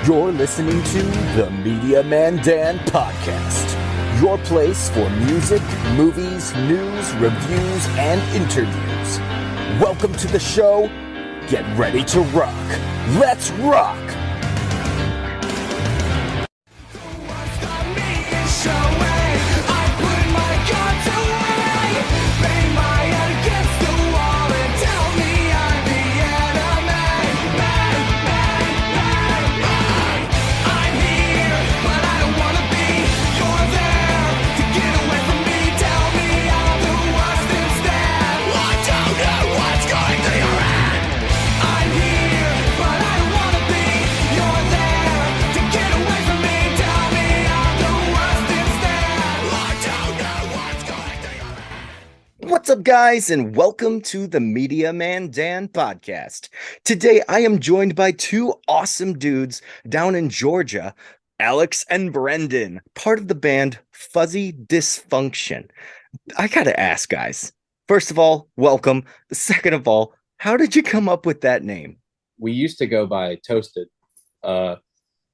You're listening to the Media Man Dan Podcast, your place for music, movies, news, reviews, and interviews. Welcome to the show. Get ready to rock. Let's rock! What's up, guys, and welcome to the Media Man Dan Podcast. Today, I am joined by two awesome dudes down in Georgia, Alex and Brendan, part of the band Fuzzy Dysfunction. I gotta ask, guys, first of all, welcome. Second of all, how did you come up with that name? We used to go by Toasted. That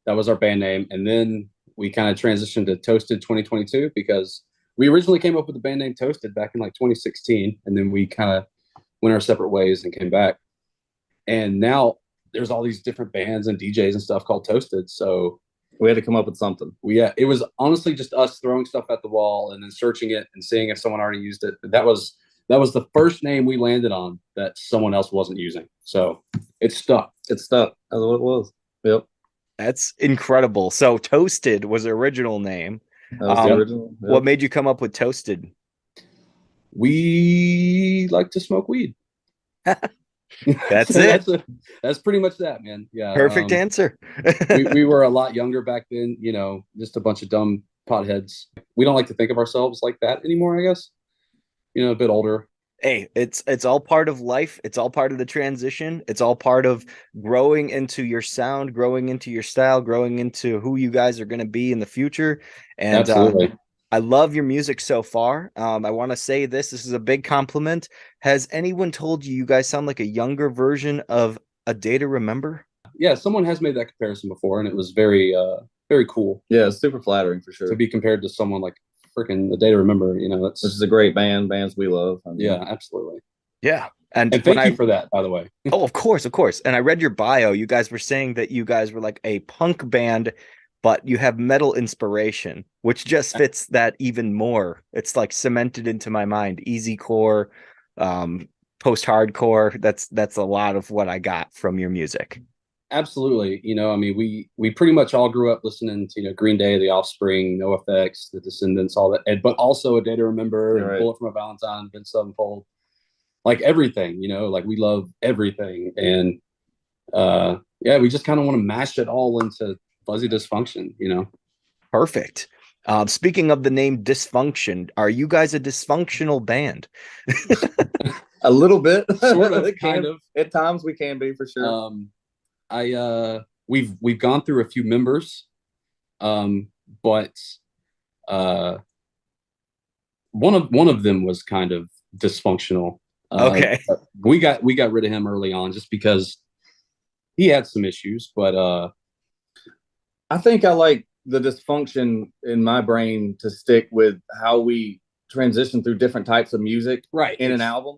was our band name, and then we kind of transitioned to Toasted 2022 because we originally came up with the band name Toasted back in like 2016, and then we kind of went our separate ways and came back. And now there's all these different bands and DJs and stuff called Toasted. So we had to come up with something. It was honestly just us throwing stuff at the wall and then searching it and seeing if someone already used it. That was the first name we landed on that someone else wasn't using. So it stuck. It stuck. That's what it was. Yep. That's incredible. So Toasted was the original name. That was the original. Yep. What made you come up with Toasted? We like to smoke weed. That's it. That's pretty much that, man. Yeah. Perfect answer. we were a lot younger back then, just a bunch of dumb potheads. We don't like to think of ourselves like that anymore, I guess. A bit older. Hey, it's all part of life. It's all part of the transition. It's all part of growing into your sound, growing into your style, growing into who you guys are going to be in the future. And absolutely. I love your music so far. I want to say this is a big compliment. Has anyone told you guys sound like a younger version of A Day to Remember? Yeah, someone has made that comparison before, and it was very, very cool. Yeah, it's super flattering for sure. To be compared to someone like freaking A Day to Remember, which is a great bands we love. Yeah, absolutely. Yeah. And thank you for that, by the way. Oh, of course. And I read your bio. You guys were saying that you guys were like a punk band, but you have metal inspiration, which just fits that even more. It's like cemented into my mind. Easy core, post-hardcore. That's a lot of what I got from your music. Absolutely. We pretty much all grew up listening to, Green Day, The Offspring, NoFX, The Descendants, all that, but also A Day to Remember, right. Bullet from a Valentine, Vince Sevenfold, like everything, like we love everything. And we just kind of want to mash it all into Fuzzy Dysfunction, Perfect. Speaking of the name Dysfunction, are you guys a dysfunctional band? A little bit. Sort of, kind of. At times we can be, for sure. We've gone through a few members, but one of them was kind of dysfunctional. Okay. We got rid of him early on just because he had some issues, but I think I like the dysfunction in my brain to stick with how we transition through different types of music in an album.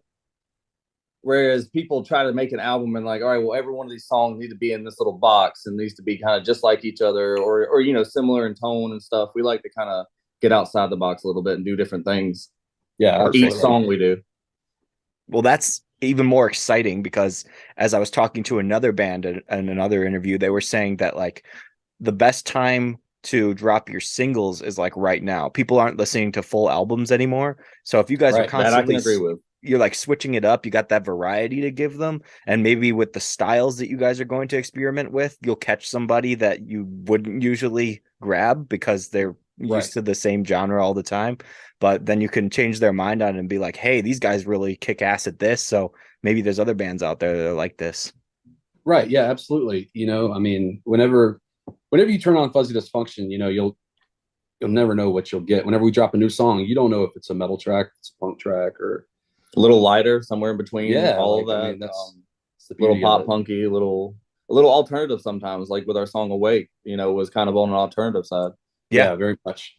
Whereas people try to make an album and like, all right, well, every one of these songs need to be in this little box and needs to be kind of just like each other or similar in tone and stuff. We like to kind of get outside the box a little bit and do different things. Yeah. Each song we do. Well, that's even more exciting because as I was talking to another band in another interview, they were saying that like the best time to drop your singles is like right now. People aren't listening to full albums anymore. So if you guys are constantly, that I can agree with. You're like switching it up, you got that variety to give them, and maybe with the styles that you guys are going to experiment with, you'll catch somebody that you wouldn't usually grab because they're used to the same genre all the time, but then you can change their mind on it and be like, hey, these guys really kick ass at this, so maybe there's other bands out there that are like this. Right. Yeah, absolutely. Whenever you turn on Fuzzy Dysfunction, you'll never know what you'll get. Whenever we drop a new song, you don't know if it's a metal track, if it's a punk track, or a little lighter somewhere in between. Yeah, all of that. That's a little pop punky, a little a little alternative sometimes, like with our song Awake, was kind of on an alternative side. Yeah, very much.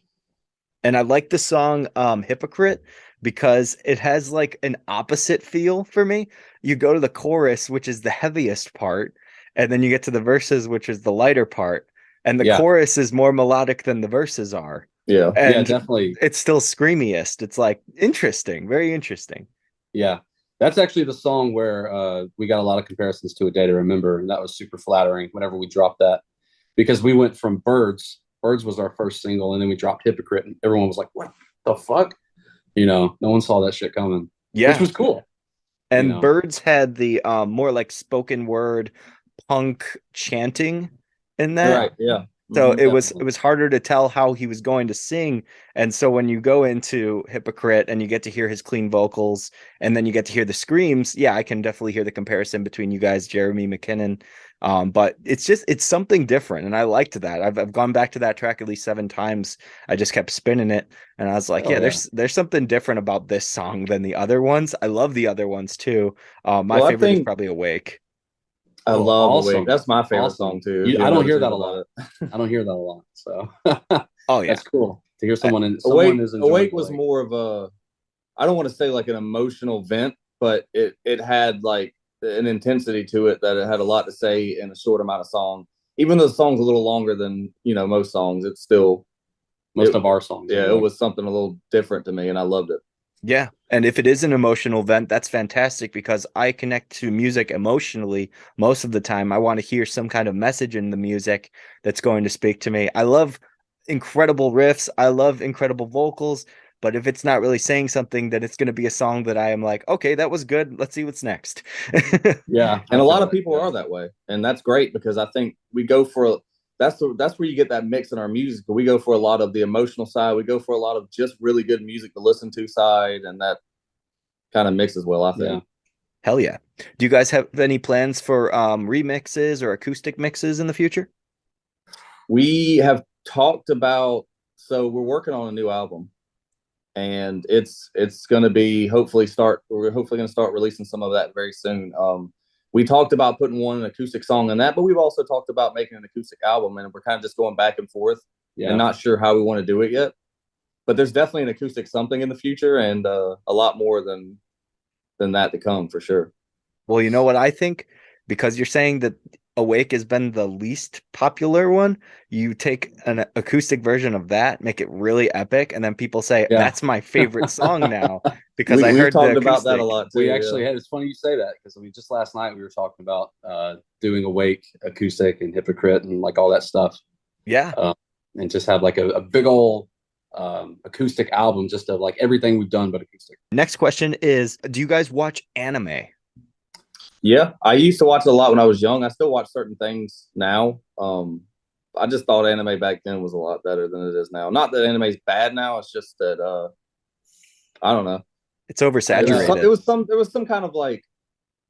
And I like the song Hypocrite because it has like an opposite feel for me. You go to the chorus, which is the heaviest part, and then you get to the verses, which is the lighter part. And the chorus is more melodic than the verses are. Yeah. And definitely. It's still screamiest. It's like interesting, very interesting. Yeah. That's actually the song where we got a lot of comparisons to A Day to Remember, and that was super flattering whenever we dropped that. Because we went from Birds was our first single, and then we dropped Hypocrite, and everyone was like, what the fuck? No one saw that shit coming. Yeah. Which was cool. And Birds had the more like spoken word punk chanting in that. Right, yeah. So it was harder to tell how he was going to sing. And so when you go into Hypocrite and you get to hear his clean vocals and then you get to hear the screams, yeah, I can definitely hear the comparison between you guys, Jeremy McKinnon. But it's something different, and I liked that. I've gone back to that track at least 7 times. I just kept spinning it, and I was like, there's something different about this song than the other ones. I love the other ones too. My favorite is probably Awake. I love Awake. That's my favorite song too. I don't hear that a lot. I don't hear that a lot. So oh yeah, that's cool to hear someone in. Awake was more of a, I don't want to say like an emotional vent, but it had like an intensity to it that it had a lot to say in a short amount of song. Even though the song's a little longer than most songs, it's still most of our songs. Yeah, it was something a little different to me, and I loved it. Yeah. And if it is an emotional event, that's fantastic because I connect to music emotionally most of the time. I want to hear some kind of message in the music that's going to speak to me. I love incredible riffs. I love incredible vocals. But if it's not really saying something, then it's going to be a song that I am like, okay, that was good. Let's see what's next. Yeah. And a lot of people are that way. And that's great because I think we go for that's where you get that mix in our music. We go for a lot of the emotional side. We go for a lot of just really good music to listen to side, and that kind of mixes well, I think. Yeah. Hell yeah. Do you guys have any plans for remixes or acoustic mixes in the future? We have talked about, so we're working on a new album, and it's going to be we're hopefully going to start releasing some of that very soon. We talked about putting an acoustic song in that, but we've also talked about making an acoustic album, and we're kind of just going back and forth and not sure how we want to do it yet. But there's definitely an acoustic something in the future, and a lot more than that to come for sure. Well, you know what I think? Because you're saying that Awake has been the least popular one, you take an acoustic version of that, make it really epic, and then people say that's my favorite song now because I heard talked about that a lot too. We actually had, it's funny you say that because just last night we were talking about doing Awake acoustic and Hypocrite and like all that stuff. Yeah. And just have like a big old acoustic album just of like everything we've done but acoustic. Next question is, do you guys watch anime? Yeah, I used to watch it a lot when I was young. I still watch certain things now. I just thought anime back then was a lot better than it is now. Not that anime is bad now. It's just that I don't know. It's oversaturated. There was some kind of like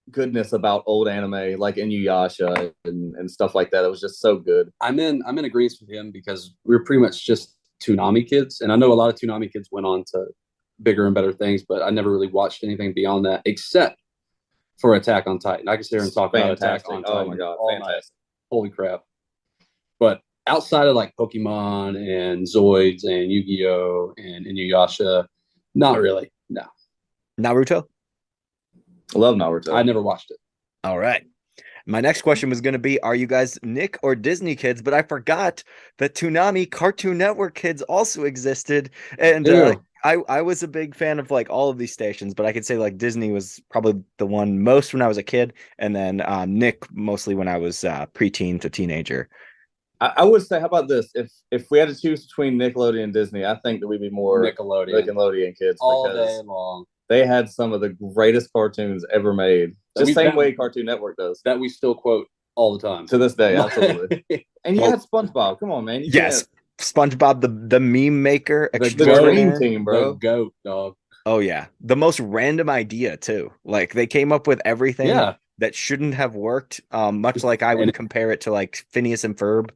goodness about old anime, like Inuyasha and stuff like that. It was just so good. I'm in agreement with him because we were pretty much just Toonami kids, and I know a lot of Toonami kids went on to bigger and better things, but I never really watched anything beyond that except for Attack on Titan. I can sit here and talk about Attack on Titan. Oh my god, fantastic! Holy crap! But outside of like Pokemon and Zoids and Yu-Gi-Oh and Inuyasha, not really. No. Naruto? I love Naruto. I never watched it. All right. My next question was going to be, are you guys Nick or Disney kids? But I forgot that Toonami Cartoon Network kids also existed. And I was a big fan of like all of these stations, but I could say like Disney was probably the one most when I was a kid. And then Nick mostly when I was preteen to teenager. I would say, how about this? If we had to choose between Nickelodeon and Disney, I think that we'd be more Nickelodeon kids all day long. They had some of the greatest cartoons ever made. Just the same way Cartoon Network does. That we still quote all the time. To this day, absolutely. And you had SpongeBob. Come on, man. Yes. SpongeBob, the meme maker. The dream team, bro. The GOAT, dog. Oh, yeah. The most random idea, too. Like, they came up with everything that shouldn't have worked. Much like I would compare it to, like, Phineas and Ferb.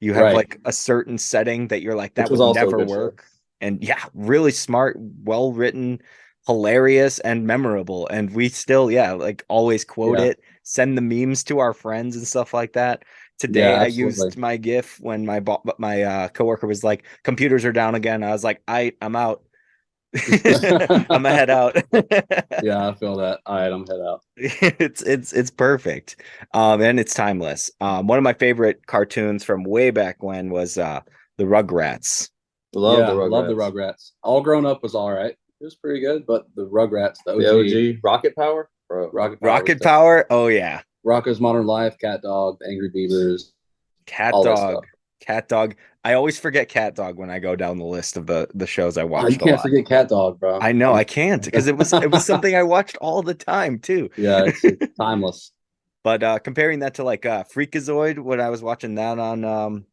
You have, like, a certain setting that you're like, that would never work. Show. And, yeah, really smart, well-written, hilarious, and memorable. And we still, like, always quote it. send the memes to our friends and stuff like that. Today Yeah, I absolutely. used my GIF when my coworker was like, computers are down again. I was like, I'm out. I'm gonna head out. Yeah, I feel that. All right, I'm head out. It's perfect. And it's timeless. One of my favorite cartoons from way back when was the Rugrats. Love the Love the Rugrats. Rugrats. All Grown Up was all right. It was pretty good, but the Rugrats, the The OG, OG Rocket Power, bro. Rocket Power was Rocket Power. Oh yeah. Rocko's Modern Life, Cat Dog, The Angry Beavers, Cat all that stuff. Dog. Cat Dog. I always forget Cat Dog when I go down the list of the shows I Oh, you watched a can't lot. forget Cat Dog, bro. I know I can't because it was something I watched all the time too. Yeah, it's timeless. But comparing that to like Freakazoid, when I was watching that on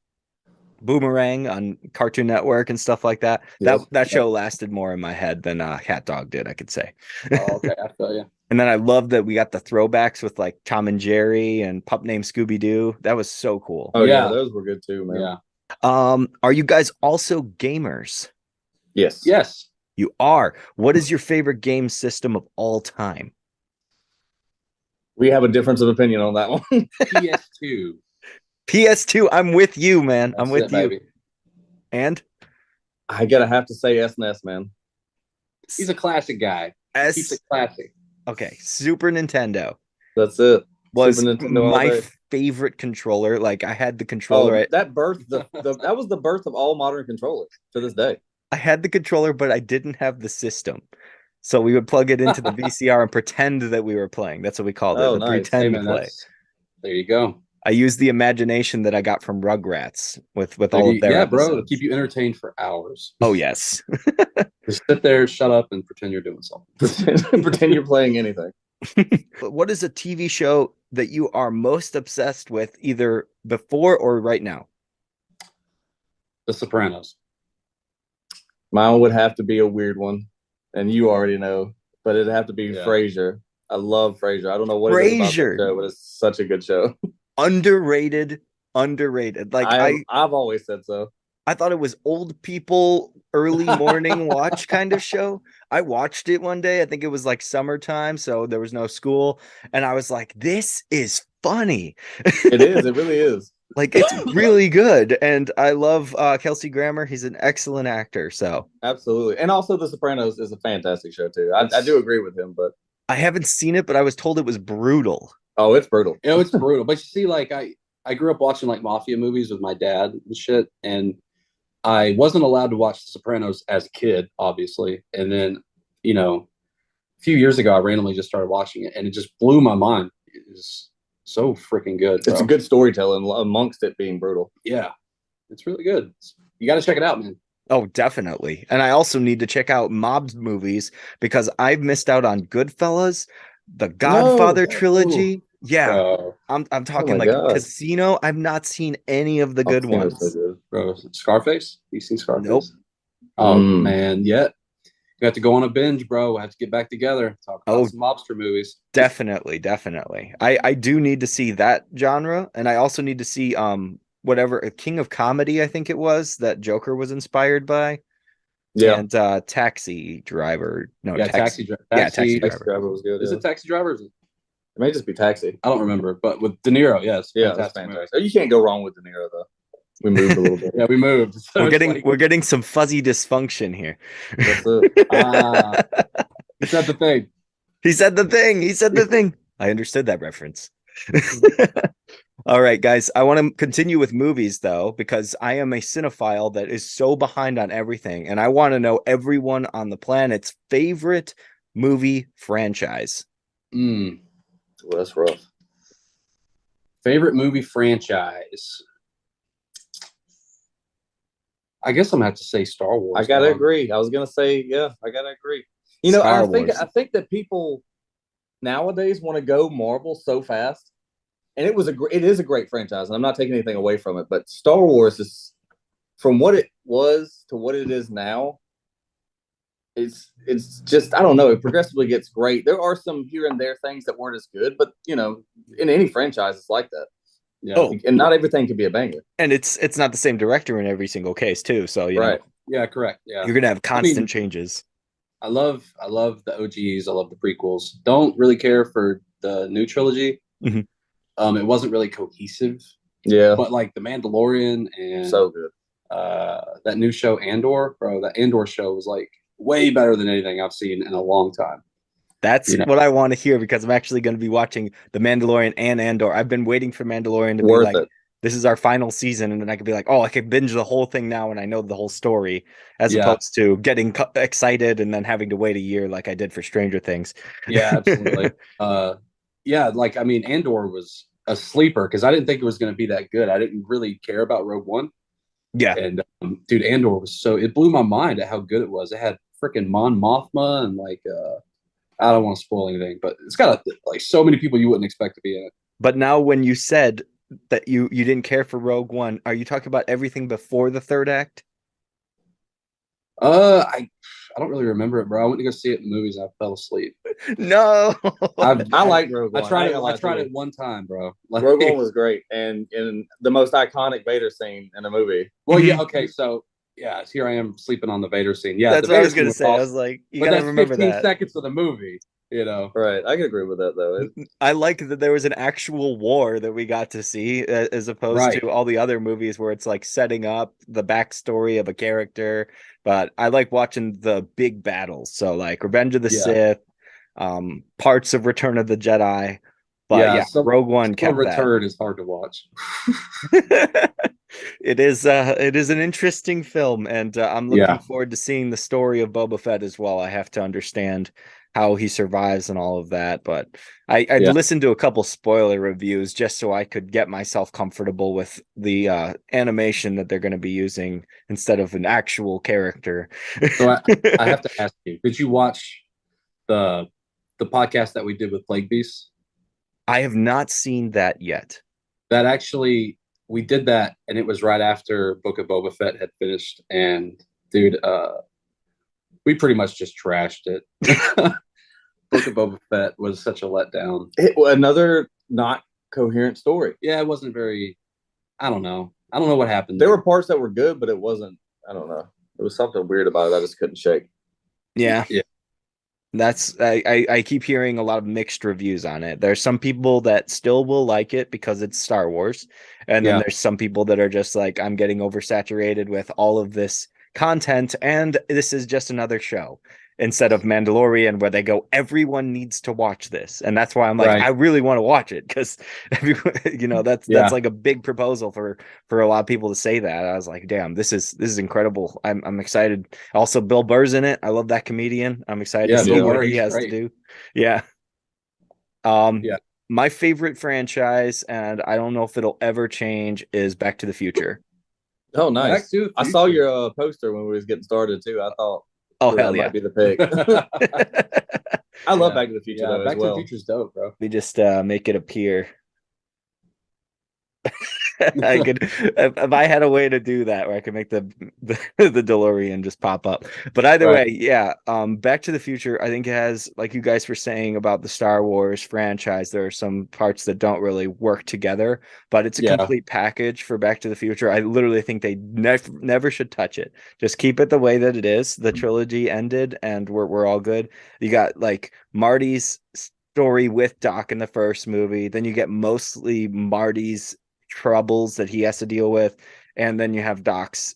Boomerang on Cartoon Network and stuff like that, Yes. that show lasted more in my head than Cat Dog did, I could say. Oh, okay, I feel you. And then I love that we got the throwbacks with like Tom and Jerry and Pup Named Scooby Doo. That was so cool. Oh yeah, Yeah. those were good too, man. Yeah. Are you guys also gamers? Yes. Yes. You are. What is your favorite game system of all time? We have a difference of opinion on that one. PS2. PS2. I'm with you, man. I'm That's with it, you. baby. And I gotta have to say SNES, man. He's a classic guy. He's a classic. Okay, Super Nintendo That's it. was Super Nintendo all my day. favorite controller. Like I had the controller. Oh, that birth that was the birth of all modern controllers to this day. I had the controller, but I didn't have the system. So we would plug it into the VCR and pretend that we were playing. That's what we called it. Oh, The nice. pretend Hey, man, play. there you go. I used the imagination that I got from Rugrats with all of their Yeah, episodes. bro, to keep you entertained for hours. Oh yes. Just sit there, shut up, and pretend you're doing something. Pretend you're playing anything. What is a TV show that you are most obsessed with, either before or right now? The Sopranos. Mine would have to be a weird one, and you already know, but it'd have to be Frasier. I love Frasier. I don't know what it is about that show, but it's such a good show. Underrated. Like I've always said so. I thought it was old people early morning watch kind of show. I watched it one day. I think it was like summertime, so there was no school, and I was like, "This is funny." It is. It really is. Like it's really good, and I love Kelsey Grammer. He's an excellent actor. So absolutely, and also The Sopranos is a fantastic show too. I do agree with him, but I haven't seen it, but I was told it was brutal. Oh, it's brutal. You know, it's brutal. But you see, like I grew up watching like mafia movies with my dad and shit, and I wasn't allowed to watch The Sopranos as a kid, obviously. And then, you know, a few years ago, I randomly just started watching it, and it just blew my mind. It was so freaking good. It's a good storytelling amongst it being brutal. Yeah, it's really good. You got to check it out, man. Oh, definitely. And I also need to check out mob movies because I've missed out on Goodfellas, the Godfather trilogy. Ooh. Yeah, I'm talking like God. Casino. I've not seen any of the good ones. So good. Bro, Scarface? You seen Scarface? Nope. Oh man, yeah. You have to go on a binge, bro. We'll have to get back together. Talk about some mobster movies. Definitely. I do need to see that genre, and I also need to see whatever King of Comedy, I think it was, that Joker was inspired by. Yeah. And Taxi Driver. No, yeah, Taxi Driver. Taxi Driver was good. Is it Taxi Driver? It may just be Taxi. I don't remember, but with De Niro, yes. Yeah, that's fantastic. You can't go wrong with De Niro, though. We moved a little bit. Yeah, we moved. So we're getting some fuzzy dysfunction here. That's it. He said the thing. He said the thing. I understood that reference. All right, guys. I want to continue with movies, though, because I am a cinephile that is so behind on everything, and I want to know everyone on the planet's favorite movie franchise. Well, that's rough. Favorite movie franchise? I guess I'm gonna have to say Star Wars. I gotta agree. I was gonna say, yeah, I gotta agree. You know, I think that people nowadays want to go Marvel so fast, and it is a great franchise, and I'm not taking anything away from it. But Star Wars is, from what it was to what it is now, it's just, I don't know, it progressively gets great. There are some here and there things that weren't as good, but you know, in any franchise, it's like that. Yeah, and not everything can be a banger. And it's not the same director in every single case, too. So you know, yeah, correct. Yeah, you're gonna have constant changes. I love the OGs. I love the prequels. Don't really care for the new trilogy. Mhm. It wasn't really cohesive. Yeah, But like the Mandalorian and so good. that new show Andor, bro, that Andor show was like way better than anything I've seen in a long time. That's what I want to hear because I'm actually going to be watching The Mandalorian and Andor. I've been waiting for Mandalorian to be Worth like, it. this is our final season, and then I could be like, oh, I could binge the whole thing now and I know the whole story, as opposed to getting excited and then having to wait a year like I did for Stranger Things. Yeah, absolutely. Yeah, like I mean, Andor was a sleeper because I didn't think it was going to be that good. I didn't really care about Rogue One, Yeah. and dude, Andor was it blew my mind at how good it was. It had freaking Mon Mothma and like I don't want to spoil anything, but it's got like so many people you wouldn't expect to be in it. But now when you said that you didn't care for Rogue One, are you talking about everything before the third act? I don't really remember it, bro. I went to go see it in the movies. And I fell asleep. No. I like Rogue One. I tried it one time, bro. Like, Rogue One was great, and in the most iconic Vader scene in the movie. Well, yeah, okay, so yeah, here I am sleeping on the Vader scene. Yeah, that's the what I Vader was gonna scene say. I awesome. was like, you But gotta that's remember 15 that. seconds of the movie, you know. Right, I can agree with that though. I like that there was an actual war that we got to see as opposed to all the other movies where it's like setting up the backstory of a character. But I like watching the big battles. So like Revenge of the Sith, parts of Return of the Jedi. But Rogue One kept Return is hard to watch. It is an interesting film, and I'm looking forward to seeing the story of Boba Fett as well. I have to understand how he survives and all of that, but I listened to a couple spoiler reviews just so I could get myself comfortable with the animation that they're going to be using instead of an actual character. So I have to ask you, did you watch the podcast that we did with Plague Beasts? I have not seen that yet. That actually, we did that, and it was right after Book of Boba Fett had finished. And dude, we pretty much just trashed it. Book of Boba Fett was such a letdown. Another not coherent story. Yeah, it wasn't very. I don't know what happened. There were parts that were good, but it wasn't. I don't know. It was something weird about it. I just couldn't shake. Yeah. That's I keep hearing a lot of mixed reviews on it. There's some people that still will like it because it's Star Wars, and then there's some people that are just like, I'm getting oversaturated with all of this content, and this is just another show instead of Mandalorian, where they go, everyone needs to watch this, and that's why I'm like, I really want to watch it because that's like a big proposal for a lot of people to say that. I was like, damn, this is incredible. I'm excited. Also, Bill Burr's in it. I love that comedian. I'm excited to see what he has to do. Yeah. My favorite franchise, and I don't know if it'll ever change, is Back to the Future. Oh, nice. I saw your poster when we was getting started too. I thought, oh hell yeah, might be the pick. I love Back to the Future though. Back to the Future's dope, bro. We just make it appear. I could, if I had a way to do that where I could make the DeLorean just pop up. But either way, Back to the Future, I think it has, like you guys were saying about the Star Wars franchise, there are some parts that don't really work together, but it's a complete package for Back to the Future. I literally think they never should touch it. Just keep it the way that it is. The trilogy ended, and we're all good. You got like Marty's story with Doc in the first movie, then you get mostly Marty's troubles that he has to deal with, and then you have Doc's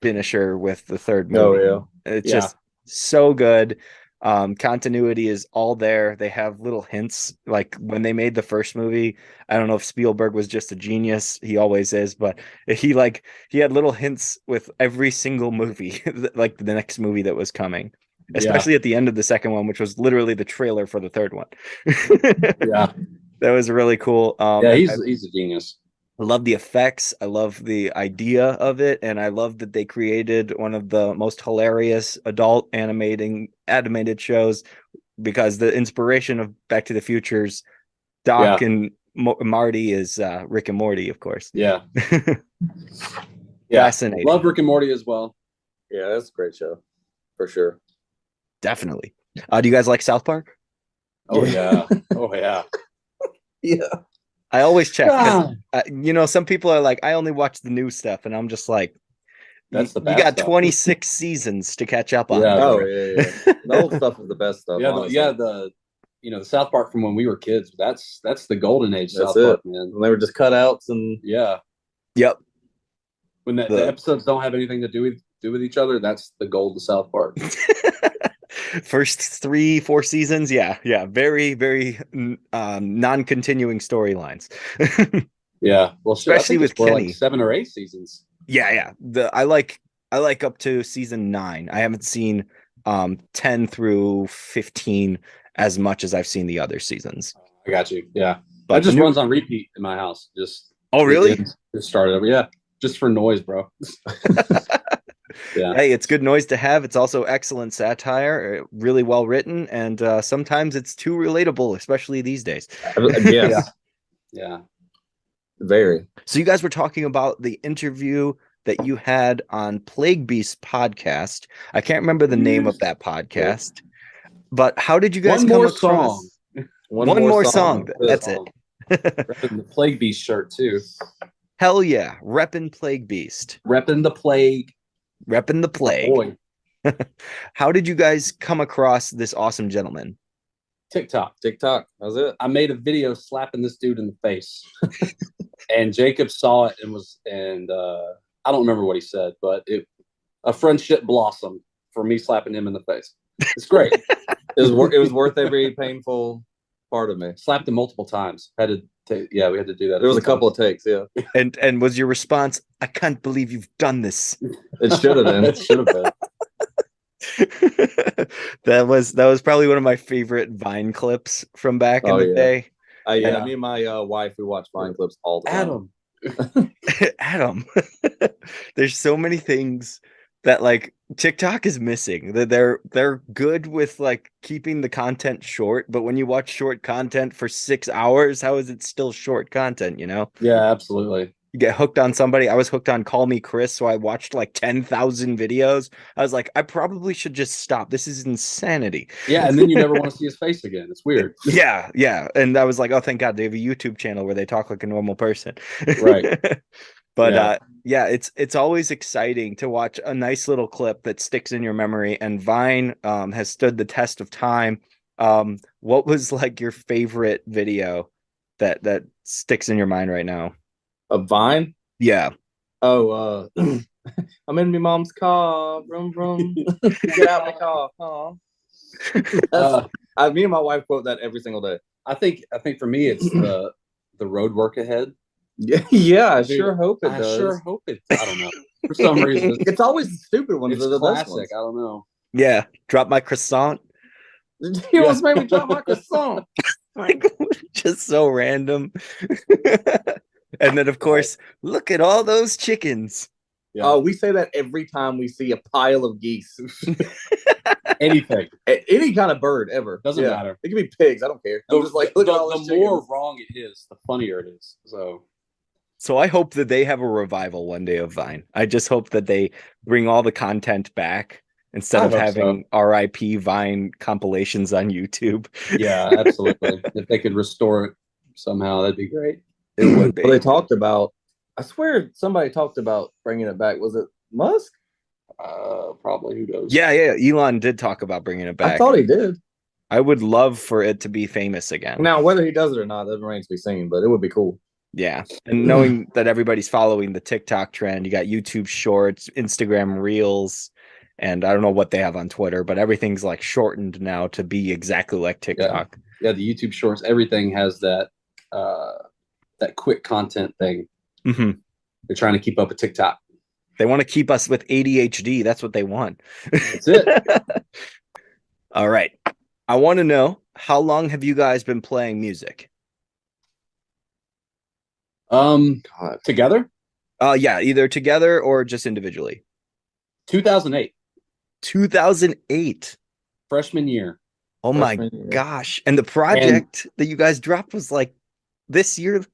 finisher with the third movie. It's just so good. Continuity is all there. They have little hints, like when they made the first movie, I don't know if Spielberg was just a genius, he always is, but he had little hints with every single movie, like the next movie that was coming, especially at the end of the second one, which was literally the trailer for the third one. That was really cool. He's a genius. I love the effects. I love the idea of it. And I love that they created one of the most hilarious adult animated shows, because the inspiration of Back to the Future's Doc and Marty is Rick and Morty, of course. Yeah. Fascinating. Love Rick and Morty as well. Yeah, that's a great show. For sure. Definitely. Do you guys like South Park? Oh, yeah. Oh, yeah. Yeah. I always check. Some people are like, I only watch the new stuff, and I'm just like, that's the best. You got 26 seasons to catch up on. The old stuff is the best stuff. the South Park from when we were kids. That's the golden age That's South Park, man. When they were just cutouts and Yeah. Yep. When the episodes don't have anything to do with each other, that's the gold of South Park. First 3-4 seasons, yeah, very, very non-continuing storylines. Yeah, well, especially with Kenny. Like 7 or 8 seasons. Yeah. I like up to season 9. I haven't seen 10 through 15 as much as I've seen the other seasons. I got you. Yeah, but that just runs on repeat in my house. Just really? Just started over. Yeah, just for noise, bro. Yeah. Hey, it's good noise to have. It's also excellent satire, really well written, and sometimes it's too relatable, especially these days. Yes. Yeah. Very. So you guys were talking about the interview that you had on Plague Beast podcast. I can't remember the name of that podcast, but how did you guys come across? Song. One more song. That's it. Repping the Plague Beast shirt too. Hell yeah, repping Plague Beast. Repping the plague. Repping the plague. Oh, boy. How did you guys come across this awesome gentleman? TikTok. That was it. I made a video slapping this dude in the face, and Jacob saw it and I don't remember what he said, but a friendship blossomed for me slapping him in the face. It's great. It was worth every painful part of me. Slapped him multiple times. We had to do that. There was a couple of takes, yeah. And was your response, "I can't believe you've done this"? It should have been. It should have been. That was probably one of my favorite Vine clips from back in the day. Yeah, me and my wife, we watch Vine clips all the time. Adam. There's so many things that like TikTok is missing. They're good with like keeping the content short, but when you watch short content for 6 hours, how is it still short content, you know? Yeah, absolutely. You get hooked on somebody. I was hooked on Call Me Chris, so I watched like 10,000 videos. I was like, I probably should just stop. This is insanity. Yeah, and then you never want to see his face again. It's weird. Yeah. And I was like, oh, thank God they have a YouTube channel where they talk like a normal person. Right. But it's always exciting to watch a nice little clip that sticks in your memory. And Vine has stood the test of time. What was like your favorite video that sticks in your mind right now? A Vine? Yeah. Oh, I'm in my mom's car. Vroom, vroom. Get out of my car. Me and my wife quote that every single day. I think for me it's the road work ahead. Yeah, I sure hope it does. I sure hope it. I don't know. For some reason, it's always the stupid ones. It's classic. I don't know. Yeah, drop my croissant. He almost made me drop my croissant. Like, just so random. And then, of course, look at all those chickens. Yeah. We say that every time we see a pile of geese. Anything. Any kind of bird ever. Doesn't matter. It can be pigs. I don't care. I'm just like, look at all those the more wrong it is, the funnier it is. So I hope that they have a revival one day of Vine. I just hope that they bring all the content back instead of having RIP Vine compilations on YouTube. Yeah, absolutely. If they could restore it somehow, that'd be great. It would be. Well, they talked about, I swear somebody talked about bringing it back. Was it Musk? Probably. Who knows? Yeah. Elon did talk about bringing it back. I thought he did. I would love for it to be famous again. Now, whether he does it or not, that remains to be seen, but it would be cool. Yeah. And knowing that everybody's following the TikTok trend, you got YouTube Shorts, Instagram Reels, and I don't know what they have on Twitter, but everything's like shortened now to be exactly like TikTok. Yeah, the YouTube Shorts, everything has that quick content thing. Mm-hmm. They're trying to keep up with TikTok. They want to keep us with ADHD. That's what they want. That's it. All right. I want to know, how long have you guys been playing music? Together? Yeah, either together or just individually. 2008. 2008. Freshman year. Oh my gosh. And the project that you guys dropped was like this year?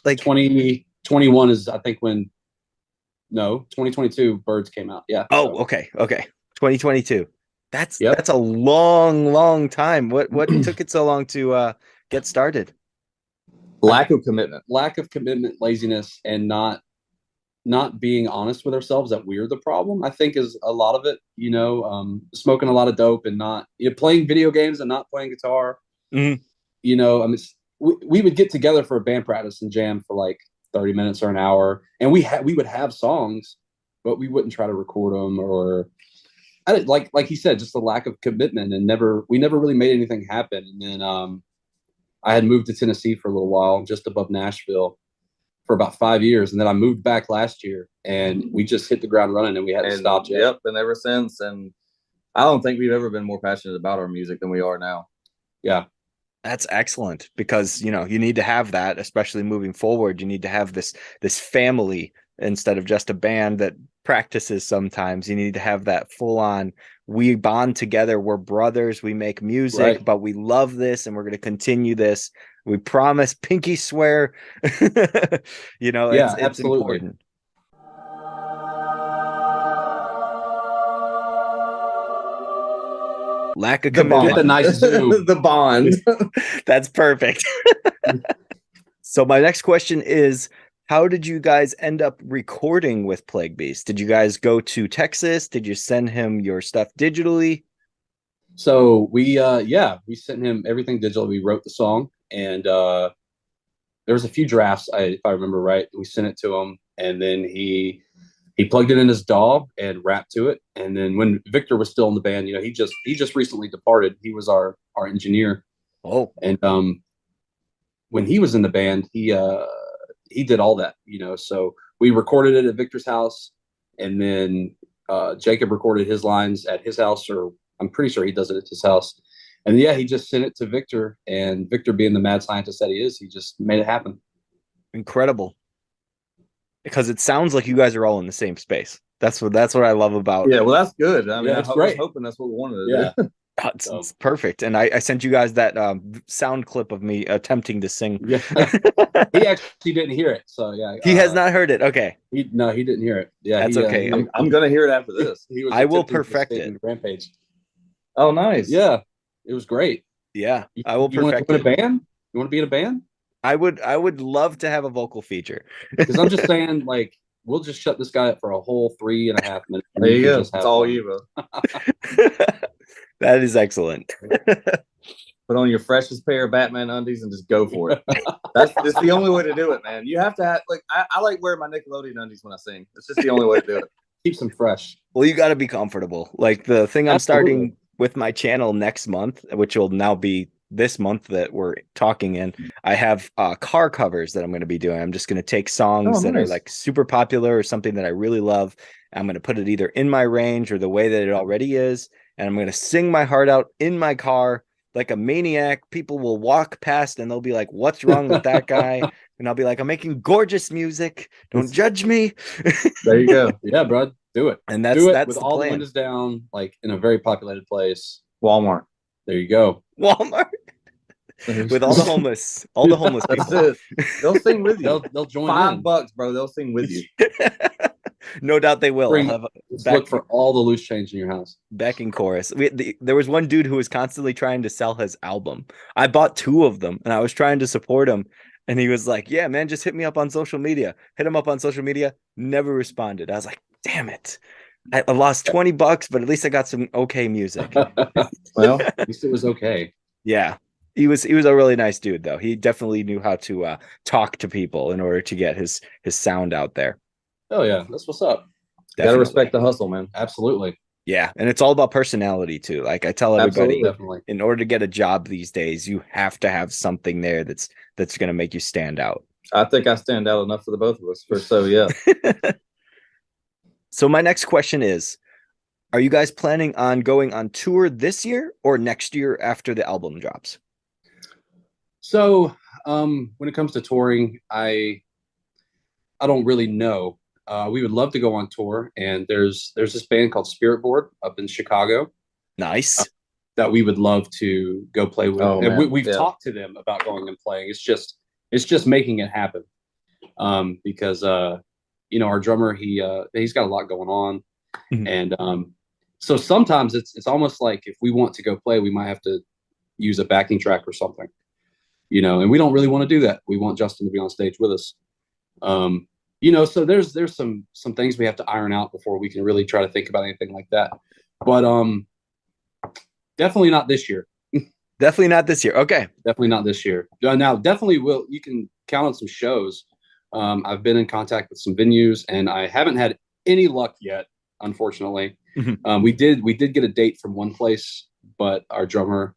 Like 2021 is, I think, 2022 Birds came out. Yeah. Oh, okay. 2022. That's a long time. What took it so long to get started? Lack of commitment, laziness, and not not being honest with ourselves that we're the problem, I think, is a lot of it. Smoking a lot of dope and not playing video games and not playing guitar. Mhm. I mean, we would get together for a band practice and jam for like 30 minutes or an hour, and we would have songs, but we wouldn't try to record them, or like he said, just the lack of commitment, and we never really made anything happen. And then I had moved to Tennessee for a little while, just above Nashville, for about 5 years, and then I moved back last year, and we just hit the ground running, and we hadn't stopped yet. Yep, and ever since. And I don't think we've ever been more passionate about our music than we are now. Yeah. That's excellent, because you need to have that, especially moving forward. You need to have this family instead of just a band that practices sometimes. You need to have that full on, we bond together, we're brothers, we make music, Right. but we love this and we're going to continue this. We promise, pinky swear. Yeah, it's absolutely important. Lack of commitment. Get the nice zoom. The bond. That's perfect. So my next question is, how did you guys end up recording with Plague Beast? Did you guys go to Texas? Did you send him your stuff digitally? So we sent him everything digital. We wrote the song, and there was a few drafts, if I remember right. We sent it to him, and then he plugged it in his DAW and rapped to it. And then when Victor was still in the band, he just recently departed. He was our engineer. Oh, and when he was in the band, he did all that. So we recorded it at Victor's house, and then Jacob recorded his lines at his house, or I'm pretty sure he does it at his house. And yeah, he just sent it to Victor, and Victor, being the mad scientist that he is, he just made it happen. incredible. Because it sounds like you guys are all in the same space. That's what I love about. Yeah, well, that's good. I mean, it's I was hoping that's what we wanted to do. It's perfect. And I sent you guys that sound clip of me attempting to sing. Yeah. He actually didn't hear it. So yeah. He has not heard it. Okay. He didn't hear it. Yeah. That's okay. I'm going to hear it after this. I will perfect it. Rampage. Oh, nice. Yeah. It was great. Yeah. I will perfect it. A band? You want to be in a band? I would love to have a vocal feature. Because I'm just saying, like, we'll just shut this guy up for a whole 3.5 minutes. There you go. It's all you, bro. That is excellent. Put on your freshest pair of Batman undies and just go for it. That's the only way to do it, man. You have to have, like, I like wearing my Nickelodeon undies when I sing. It's just the only way to do it. Keeps them fresh. Well, you got to be comfortable. Like the thing I'm starting with my channel next month, which will now be this month that we're talking in, I have car covers that I'm going to be doing. I'm just going to take songs that are like super popular or something that I really love. I'm going to put it either in my range or the way that it already is. And I'm going to sing my heart out in my car like a maniac. People will walk past and they'll be like, what's wrong with that guy? And I'll be like, I'm making gorgeous music. Don't judge me. There you go. Yeah, bro. Do it. And that's with all the windows down, like in a very populated place. Walmart. There you go. Walmart. With all the homeless people. That's it. They'll sing with you. They'll join $5, bro. They'll sing with you. No doubt they will. Look for all the loose change in your house. Backing chorus. There was one dude who was constantly trying to sell his album. I bought 2 of them, and I was trying to support him. And he was like, yeah, man, just hit me up on social media. Hit him up on social media. Never responded. I was like, damn it. I lost $20, but at least I got some okay music. Well, at least it was okay. Yeah. He was a really nice dude, though. He definitely knew how to talk to people in order to get his sound out there. Oh, yeah. That's what's up. Got to respect the hustle, man. Absolutely. Yeah. And it's all about personality, too. Like I tell everybody, definitely. In order to get a job these days, you have to have something there that's going to make you stand out. I think I stand out enough for the both of us. Yeah. So my next question is, are you guys planning on going on tour this year or next year after the album drops? So when it comes to touring, I don't really know. We would love to go on tour, and there's this band called Spirit Board up in Chicago. Nice. That we would love to go play with. Oh, and we've talked to them about going and playing. It's just making it happen. Because our drummer, he's got a lot going on. Mm-hmm. And so sometimes it's almost like if we want to go play, we might have to use a backing track or something. And we don't really want to do that. We want Justin to be on stage with us. So there's some things we have to iron out before we can really try to think about anything like that. But definitely not this year. Definitely not this year. Okay. Definitely not this year. Now, definitely will. You can count on some shows. I've been in contact with some venues, and I haven't had any luck yet, unfortunately. We did get a date from one place, but our drummer,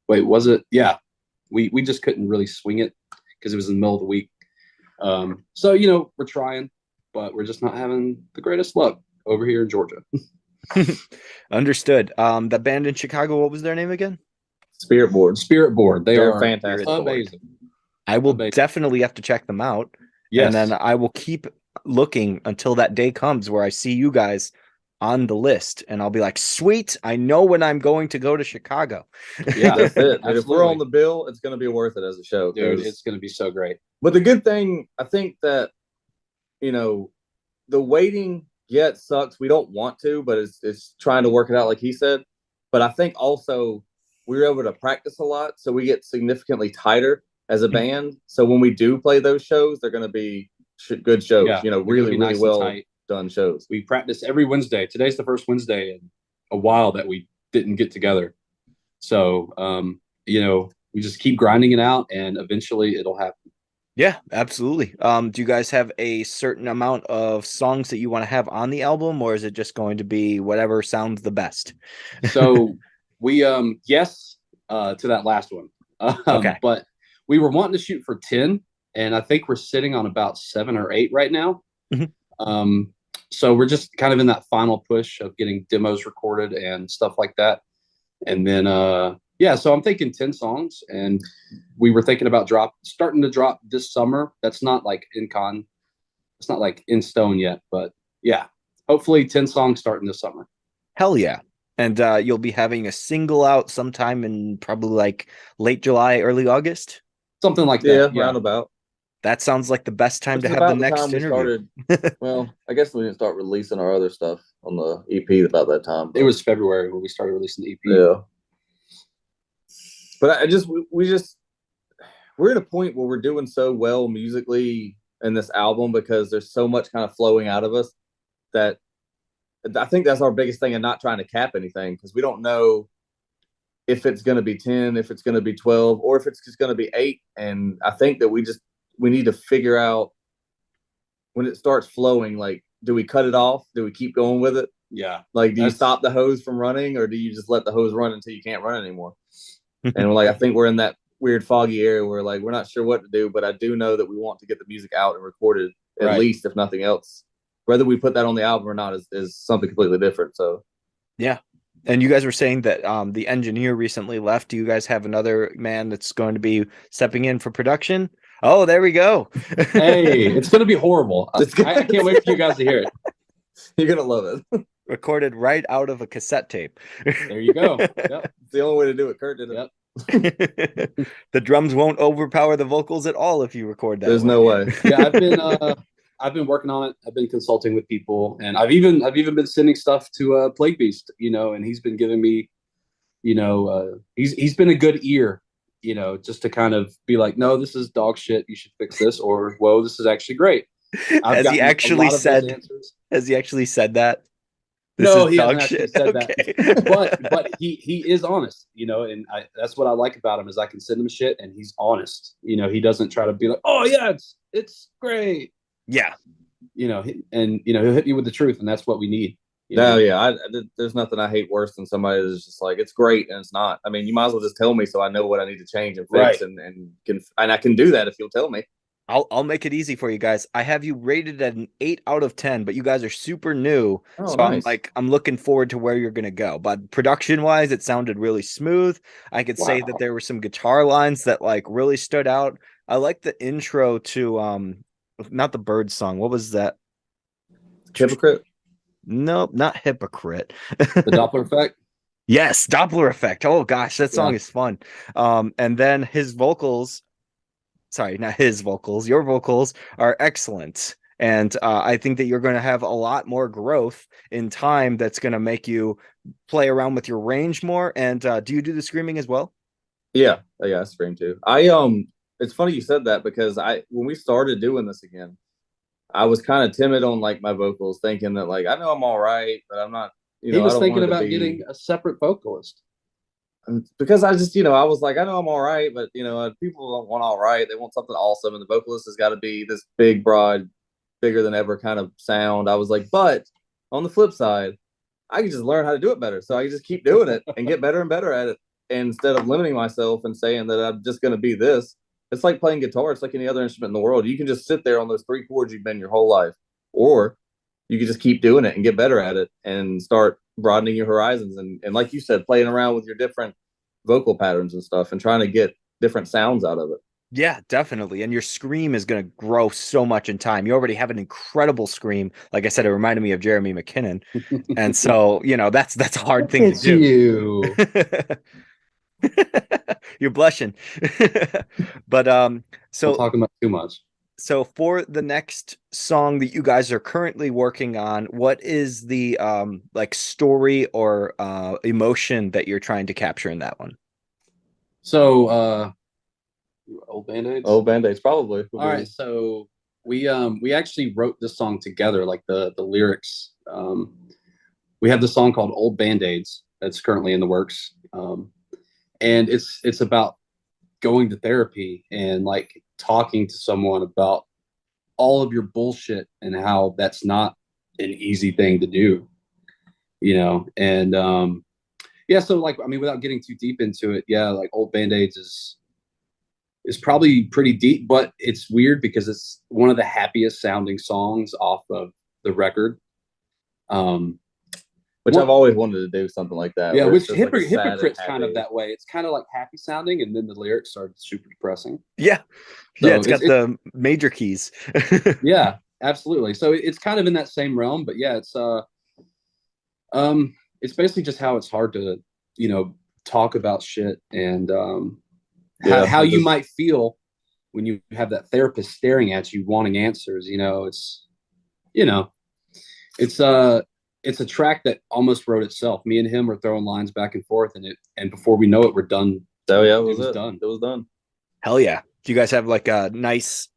wait, was it? Yeah, we just couldn't really swing it because it was in the middle of the week. So we're trying, but we're just not having the greatest luck over here in Georgia. Understood. The band in Chicago, what was their name again? Spirit Board. They're fantastic. amazing. I will definitely have to check them out. Yes. And then I will keep looking until that day comes where I see you guys on the list, and I'll be like, sweet, I know when I'm going to go to Chicago. Yeah, that's it. And if we're on the bill, it's going to be worth it as a show. Dude, it's going to be so great. But the good thing, I think that, the waiting, yeah, it sucks. We don't want to, but it's trying to work it out like he said. But I think also we were able to practice a lot, so we get significantly tighter as a band. So when we do play those shows, they're going to be good shows, really nice well done shows. We practice every Wednesday. Today's the first Wednesday in a while that we didn't get together. So, we just keep grinding it out, and eventually it'll happen. Yeah, absolutely. Do you guys have a certain amount of songs that you want to have on the album, or is it just going to be whatever sounds the best? So we, yes, to that last one. Okay. But we were wanting to shoot for 10, and I think we're sitting on about 7 or 8 right now. So we're just kind of in that final push of getting demos recorded and stuff like that. And then, so I'm thinking 10 songs, and we were thinking about starting to drop this summer. That's not like it's not like in stone yet, but yeah, hopefully 10 songs starting this summer. Hell yeah. And you'll be having a single out sometime in probably like late July, early August. Something like that. Yeah, roundabout. That sounds like the best time to have the next interview. Well, I guess we didn't start releasing our other stuff on the EP about that time. It was February when we started releasing the EP. Yeah. But we're at a point where we're doing so well musically in this album because there's so much kind of flowing out of us that I think that's our biggest thing, and not trying to cap anything, because we don't know if it's going to be 10, if it's going to be 12, or if it's just going to be 8. And I think that we need to figure out when it starts flowing, like, do we cut it off? Do we keep going with it? Yeah. Like, do you stop the hose from running, or do you just let the hose run until you can't run anymore? And I think we're in that weird foggy area where we're not sure what to do, but I do know that we want to get the music out and recorded at least, if nothing else. Whether we put that on the album or not is something completely different. So, yeah. And you guys were saying that the engineer recently left. Do you guys have another man that's going to be stepping in for production? Oh, there we go. Hey, it's going to be horrible. I can't wait for you guys to hear it. You're going to love it. Recorded right out of a cassette tape. There you go. Yep. It's the only way to do it. Kurt did it. Yep. The drums won't overpower the vocals at all if you record that. There's no way. Yeah, I've been working on it. I've been consulting with people, and I've even been sending stuff to Plague Beast, and he's been giving me, he's been a good ear, just to kind of be like, no, this is dog shit, you should fix this, or whoa, this is actually great. Has he actually said that? No, he hasn't actually said that. But he is honest, and that's what I like about him, is I can send him shit and he's honest. He doesn't try to be like, oh yeah, it's great. Yeah. He'll hit you with the truth, and that's what we need. No, yeah. There's nothing I hate worse than somebody that's just like, it's great and it's not. I mean, you might as well just tell me so I know what I need to change and fix, and I can do that if you'll tell me. I'll make it easy for you guys. I have you rated at an 8 out of 10, but you guys are super new. Oh, so nice. I'm looking forward to where you're going to go. But production wise, it sounded really smooth. I could say that there were some guitar lines that really stood out. I like the intro to, not the Bird song. What was that? Hypocrite? Nope, not Hypocrite. The Doppler Effect? Yes, Doppler Effect. Oh gosh, that song is fun. And then his vocals, sorry, not his vocals, your vocals are excellent. And I think that you're going to have a lot more growth in time that's going to make you play around with your range more. And do you do the screaming as well? Yeah, I scream too. It's funny you said that, because when we started doing this again, I was kind of timid on like my vocals, thinking that like I know I'm all right, but I'm not. He was I don't thinking want it to about be getting a separate vocalist. because I just I was like I know I'm all right, but people don't want all right. They want something awesome, and the vocalist has got to be this big, broad, bigger than ever kind of sound. I was like, but on the flip side, I can just learn how to do it better. So I can just keep doing it and get better and better at it. And instead of limiting myself and saying that I'm just going to be this, it's like playing guitar. It's like any other instrument in the world. You can just sit there on those 3 chords you've been your whole life, or you can just keep doing it and get better at it and start broadening your horizons. And like you said, playing around with your different vocal patterns and stuff and trying to get different sounds out of it. Yeah, definitely. And your scream is going to grow so much in time. You already have an incredible scream. Like I said, it reminded me of Jeremy McKinnon. And so, that's a hard thing to do. You're blushing. But so we're talking about too much. So for the next song that you guys are currently working on, what is the like story or emotion that you're trying to capture in that one? So old Band-Aids? Old Band-Aids, probably. All right, so we actually wrote this song together, like the lyrics. We have the song called Old Band-Aids that's currently in the works. And it's about going to therapy and like talking to someone about all of your bullshit and how that's not an easy thing to do, and yeah, so like I mean without getting too deep into it, yeah, like Old Band-Aids is probably pretty deep, but it's weird because it's one of the happiest sounding songs off of the record. Which I've always wanted to do something like that. Yeah, which Hypocrite's kind of that way. It's kind of like happy sounding, and then the lyrics are super depressing. Yeah. So yeah, it's got the major keys. Yeah, absolutely. So it's kind of in that same realm, but yeah, it's basically just how it's hard to, talk about shit and how you might feel when you have that therapist staring at you wanting answers. It's a track that almost wrote itself. Me and him were throwing lines back and forth, and before we know it, we're done. Oh yeah, it was done. It was done. Hell yeah! Do you guys have like a nice,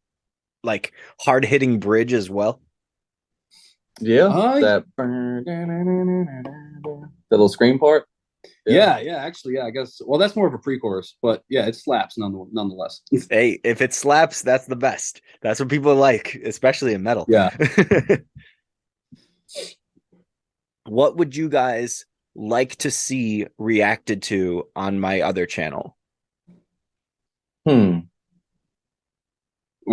like hard hitting bridge as well? Yeah, that little scream part. Yeah, actually, yeah. I guess. Well, that's more of a pre-chorus, but yeah, it slaps nonetheless. Hey, if it slaps, that's the best. That's what people like, especially in metal. Yeah. What would you guys like to see reacted to on my other channel? What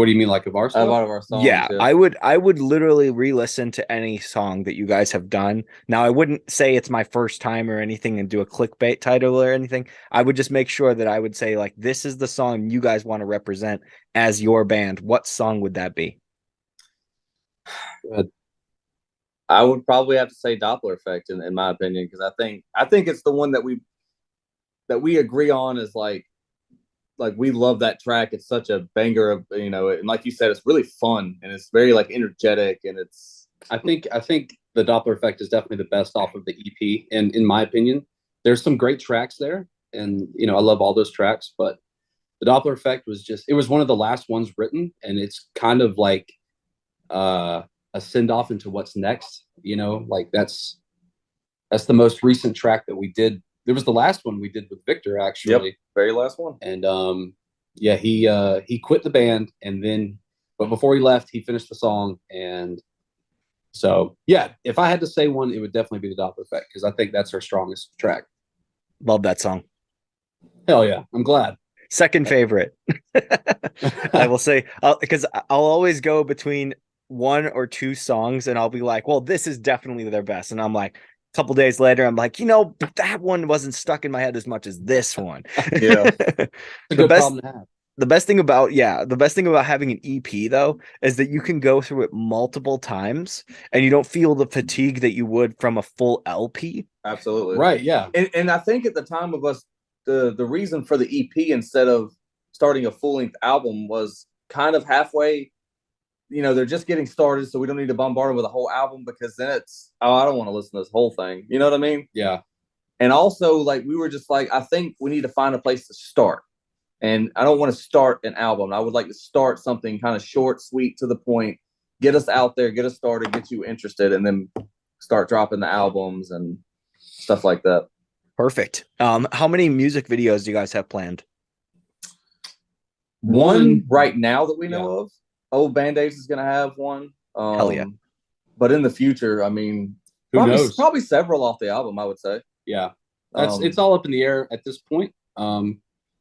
do you mean, like of our stuff? A lot of our songs. Yeah, I would literally re-listen to any song that you guys have done. Now, I wouldn't say it's my first time or anything and do a clickbait title or anything. I would just make sure that I would say, like, this is the song you guys want to represent as your band. What song would that be? I would probably have to say Doppler Effect in my opinion, because I think it's the one that we agree on is like we love that track. It's such a banger of and like you said, it's really fun and it's very like energetic, and it's I think the Doppler Effect is definitely the best off of the EP, and in my opinion, there's some great tracks there, and I love all those tracks, but the Doppler Effect was one of the last ones written, and it's kind of like a send off into what's next, like that's the most recent track that we did. There was the last one we did with Victor, actually. Yep, very last one. And yeah, he quit the band, but before he left, he finished the song. And so yeah, if I had to say one, it would definitely be the Doppler Effect, because I think that's our strongest track. Love that song. Hell yeah, I'm glad. Second favorite. I will say, because I'll always go between one or two songs and I'll be like, well, this is definitely their best, and I'm like, a couple days later I'm like, that one wasn't stuck in my head as much as this one. Yeah. It's a good problem to have. The best thing about having an EP though is that you can go through it multiple times and you don't feel the fatigue that you would from a full LP. Absolutely right. Yeah. And I think at the time of us, the reason for the EP instead of starting a full-length album was kind of halfway. They're just getting started, so we don't need to bombard them with a whole album, because then it's, I don't want to listen to this whole thing. You know what I mean? Yeah. And also, like, we were just like, I think we need to find a place to start. And I don't want to start an album. I would like to start something kind of short, sweet, to the point, get us out there, get us started, get you interested, and then start dropping the albums and stuff like that. Perfect. How many music videos do you guys have planned? One right now that we know of. Old Band-Aids is going to have one. Hell yeah. But in the future, I mean, Who knows? Probably several off the album, I would say. Yeah. It's all up in the air at this point.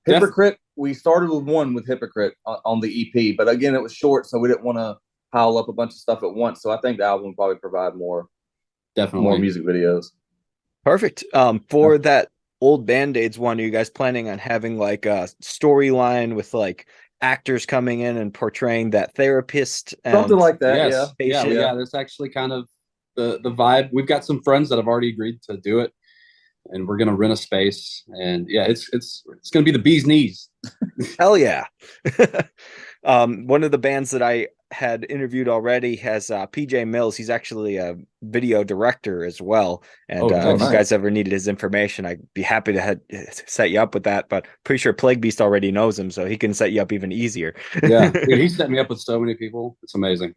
Hypocrite, we started with one with Hypocrite on the EP, but again, it was short, so we didn't want to pile up a bunch of stuff at once. So I think the album will probably provide more music videos. Perfect. For that Old Band-Aids one, are you guys planning on having like a storyline with like actors coming in and portraying that therapist? Something like that, yes. Yeah. That's actually kind of the vibe. We've got some friends that have already agreed to do it, and we're gonna rent a space. And yeah, it's gonna be the bee's knees. Hell yeah. One of the bands that I had interviewed already has PJ Mills. He's actually a video director as well. And if you guys ever needed his information, I'd be happy to set you up with that. But pretty sure Plague Beast already knows him, so he can set you up even easier. Yeah, dude, he set me up with so many people. It's amazing.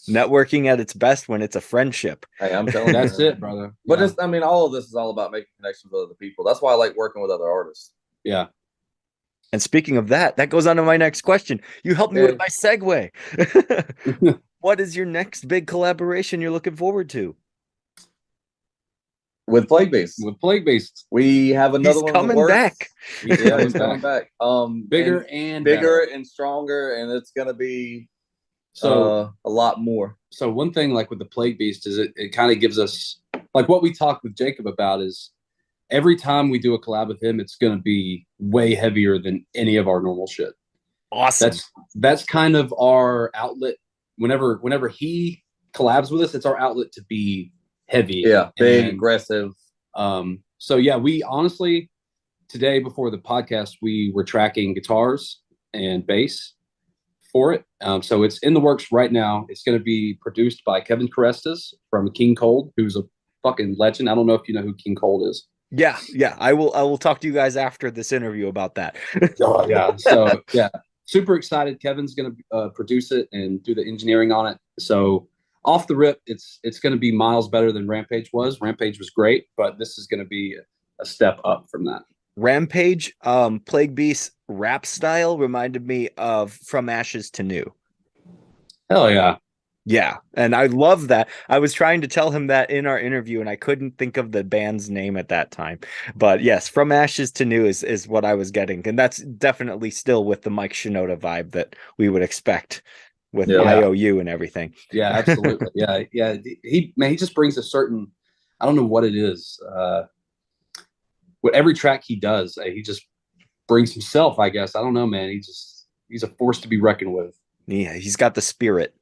Networking at its best when it's a friendship. Hey, I'm telling you. That's it, brother. But all of this is all about making connections with other people. That's why I like working with other artists. Yeah. And speaking of that goes on to my next question. You helped me with my segue. What is your next big collaboration you're looking forward to? With Plague Beast. We have another one coming back. He's coming back. Bigger and stronger, and it's gonna be a lot more. So one thing like with the Plague Beast is it kind of gives us like what we talked with Jacob about is every time we do a collab with him, it's going to be way heavier than any of our normal shit. Awesome. That's kind of our outlet. Whenever he collabs with us, it's our outlet to be heavy. Yeah, big, aggressive. So yeah, we honestly, today before the podcast, we were tracking guitars and bass for it. So it's in the works right now. It's going to be produced by Kevin Carestas from King Cold, who's a fucking legend. I don't know if you know who King Cold is. Yeah. I will talk to you guys after this interview about that. Yeah. So yeah, super excited. Kevin's gonna produce it and do the engineering on it. So off the rip, it's gonna be miles better than Rampage was. Rampage was great, but this is gonna be a step up from that. Rampage, Plague Beast rap style reminded me of From Ashes to New. Hell yeah. Yeah, and I love that. I was trying to tell him that in our interview, and I couldn't think of the band's name at that time. But yes, From Ashes to New is what I was getting, and that's definitely still with the Mike Shinoda vibe that we would expect with IOU and everything. Yeah, absolutely. yeah. He just brings a certain, I don't know what it is. With every track he does, he just brings himself. I guess I don't know, man. He's a force to be reckoned with. Yeah, he's got the spirit.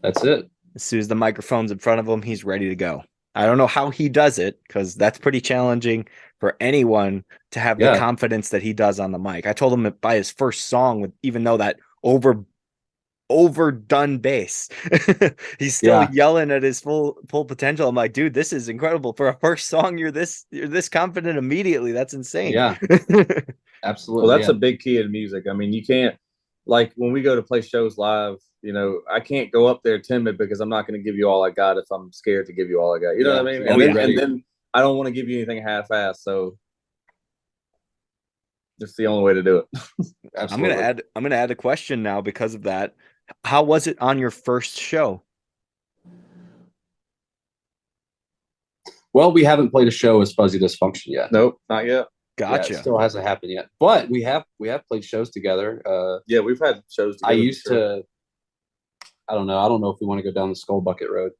That's it. As soon as the microphone's in front of him, he's ready to go. I don't know how he does it, because that's pretty challenging for anyone to have the confidence that he does on the mic. I told him that by his first song, even though that overdone bass, he's still yelling at his full potential. I'm like, dude, this is incredible. For a first song, you're this confident immediately. That's insane. Yeah. Absolutely. Well, that's a big key in music. I mean, you can't, like when we go to play shows live, I can't go up there timid because I'm not going to give you all I got if I'm scared to give you all I got. You know what I mean? And then I don't want to give you anything half-assed. So it's the only way to do it. I'm gonna add a question now because of that. How was it on your first show? Well, we haven't played a show as Fuzzy Dysfunction yet. Nope, not yet. Gotcha. Yeah, it still hasn't happened yet, but we have played shows together. We've had shows together. I used to. I don't know if we want to go down the Skull Bucket road.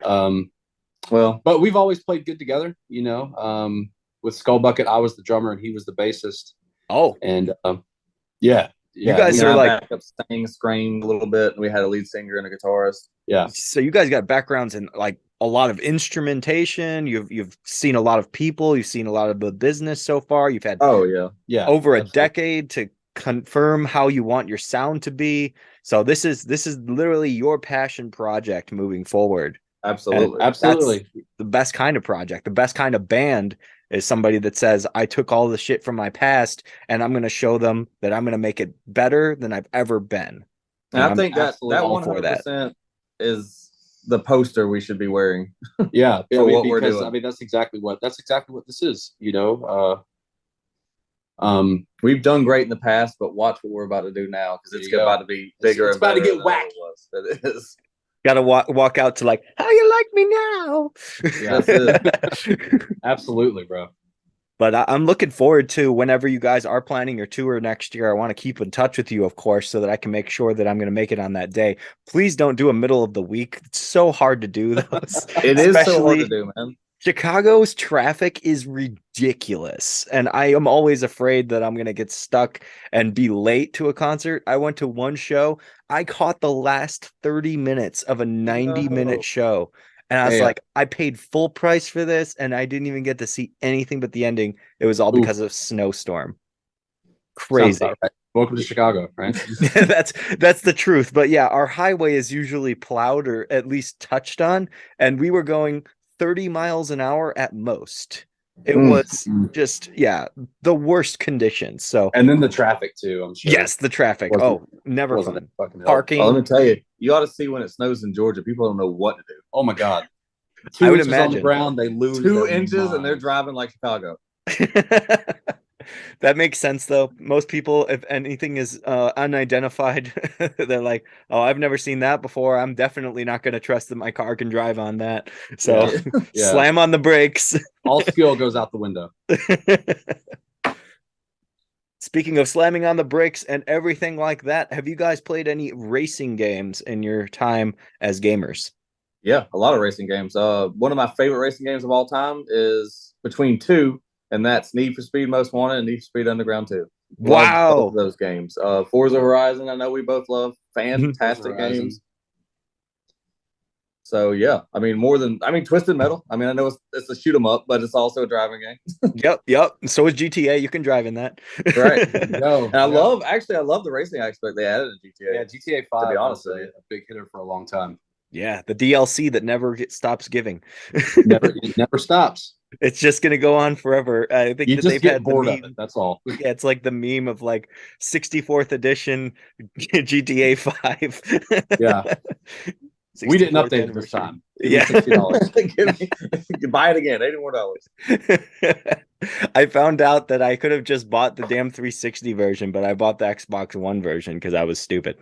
But we've always played good together. With Skull Bucket, I was the drummer and he was the bassist. Oh, and you guys are like sang, screamed a little bit. And we had a lead singer and a guitarist. Yeah. So you guys got backgrounds in like a lot of instrumentation. You've seen a lot of people. You've seen a lot of the business so far. You've had over a decade to confirm how you want your sound to be. So this is literally your passion project moving forward. Absolutely. Absolutely. That's the best kind of project. The best kind of band is somebody that says, I took all the shit from my past and I'm going to show them that I'm going to make it better than I've ever been. And I think that absolutely that all one for hundred that. percent is the poster we should be wearing. Yeah, For I mean, what we're because doing. I mean that's exactly what this is. We've done great in the past, but watch what we're about to do now because it's about to be bigger it's and about to better get than wacky. it was. It is. Gotta walk out to like, how you like me now? Yeah, That's it. absolutely, bro. But I'm looking forward to whenever you guys are planning your tour next year. I want to keep in touch with you, of course, so that I can make sure that I'm going to make it on that day. Please don't do a middle of the week. It's so hard to do those. It is so hard to do, man. Chicago's traffic is ridiculous, and I am always afraid that I'm going to get stuck and be late to a concert. I went to one show. I caught the last 30 minutes of a 90-minute show, and I was like, I paid full price for this, and I didn't even get to see anything but the ending. It was all because of snowstorm. Crazy. Right. Welcome to Chicago, right? That's the truth. But yeah, our highway is usually plowed or at least touched on, and we were going 30 miles an hour at most. It was just, the worst conditions. So, and then the traffic too, I'm sure. Yes, the traffic. Never fun. Parking. Let me tell you, you ought to see when it snows in Georgia. People don't know what to do. Oh my God. I would imagine. On the ground, they lose 2 inches and they're driving like Chicago. That makes sense, though. Most people, if anything is unidentified, they're like, "Oh, I've never seen that before. I'm definitely not going to trust that my car can drive on that." So, slam on the brakes. All skill goes out the window. Speaking of slamming on the brakes and everything like that, have you guys played any racing games in your time as gamers? Yeah, a lot of racing games. One of my favorite racing games of all time is between two. And that's Need for Speed Most Wanted and Need for Speed Underground 2. Wow. Love both of those games. Forza Horizon, I know we both love. Fantastic games. So, yeah. I mean, Twisted Metal. I mean, I know it's a shoot 'em up, but it's also a driving game. Yep. So is GTA. You can drive in that. Right. And I love the racing aspect they added in GTA. Yeah, GTA 5 to be honest was a big hitter for a long time. Yeah, the DLC that never stops giving. It never stops. It's just gonna go on forever. I think you that just they've get had bored the of it. That's all. Yeah, it's like the meme of like 64th edition GTA 5. Yeah. We didn't update it this time. Yeah. $60. Buy it again, $80 more. I found out that I could have just bought the damn 360 version, but I bought the Xbox One version because I was stupid.